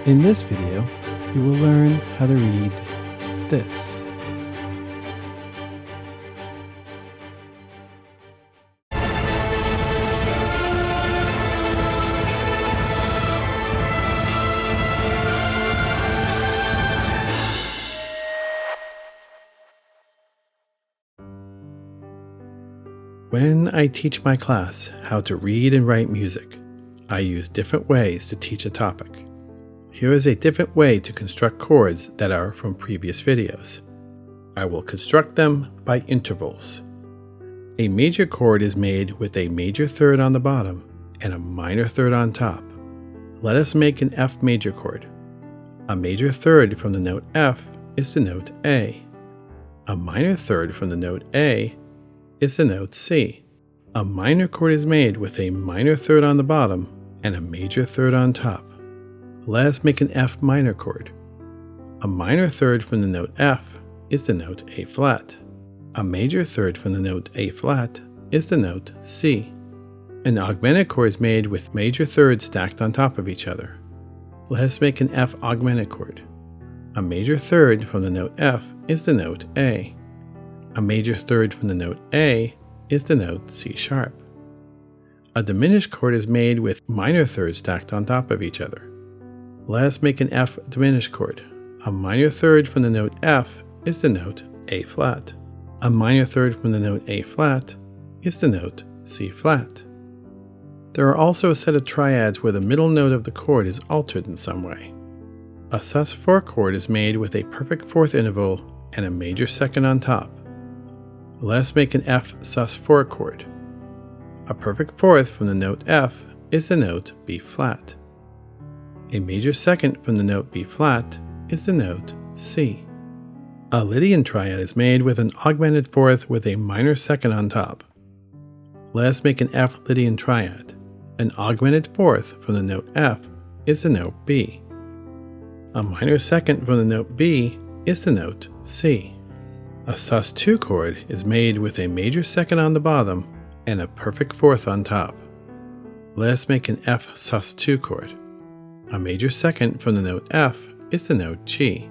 In this video, you will learn how to read this. When I teach my class how to read and write music, I use different ways to teach a topic. Here is a different way to construct chords that are from previous videos. I will construct them by intervals. A major chord is made with a major third on the bottom and a minor third on top. Let us make an F major chord. A major third from the note F is the note A. A minor third from the note A is the note C. A minor chord is made with a minor third on the bottom and a major third on top. Let us make an F minor chord. A minor third from the note F is the note A flat. A major third from the note A flat is the note C. An augmented chord is made with major thirds stacked on top of each other. Let us make an F augmented chord. A major third from the note F is the note A. A major third from the note A is the note C sharp. A diminished chord is made with minor thirds stacked on top of each other. Let us make an F diminished chord. A minor third from the note F is the note A flat. A minor third from the note A flat is the note C flat. There are also a set of triads where the middle note of the chord is altered in some way. A sus4 chord is made with a perfect fourth interval and a major second on top. Let us make an F sus4 chord. A perfect fourth from the note F is the note B flat. A major second from the note B flat is the note C. A Lydian triad is made with an augmented fourth with a minor second on top. Let us make an F Lydian triad. An augmented fourth from the note F is the note B. A minor second from the note B is the note C. A sus2 chord is made with a major second on the bottom and a perfect fourth on top. Let us make an F sus2 chord. A major second from the note F is the note G.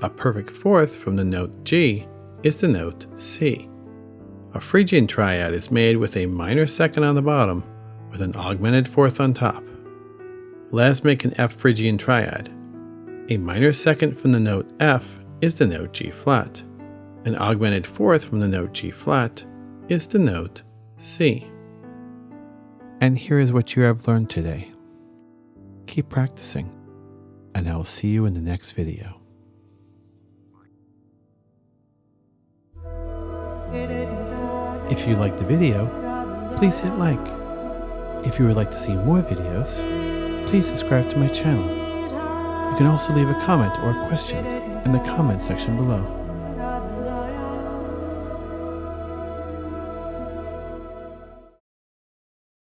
A perfect fourth from the note G is the note C. A Phrygian triad is made with a minor second on the bottom with an augmented fourth on top. Let us make an F Phrygian triad. A minor second from the note F is the note G flat. An augmented fourth from the note G flat is the note C. And here is what you have learned today. Keep practicing, and I will see you in the next video. If you liked the video, please hit like. If you would like to see more videos, please subscribe to my channel. You can also leave a comment or a question in the comment section below.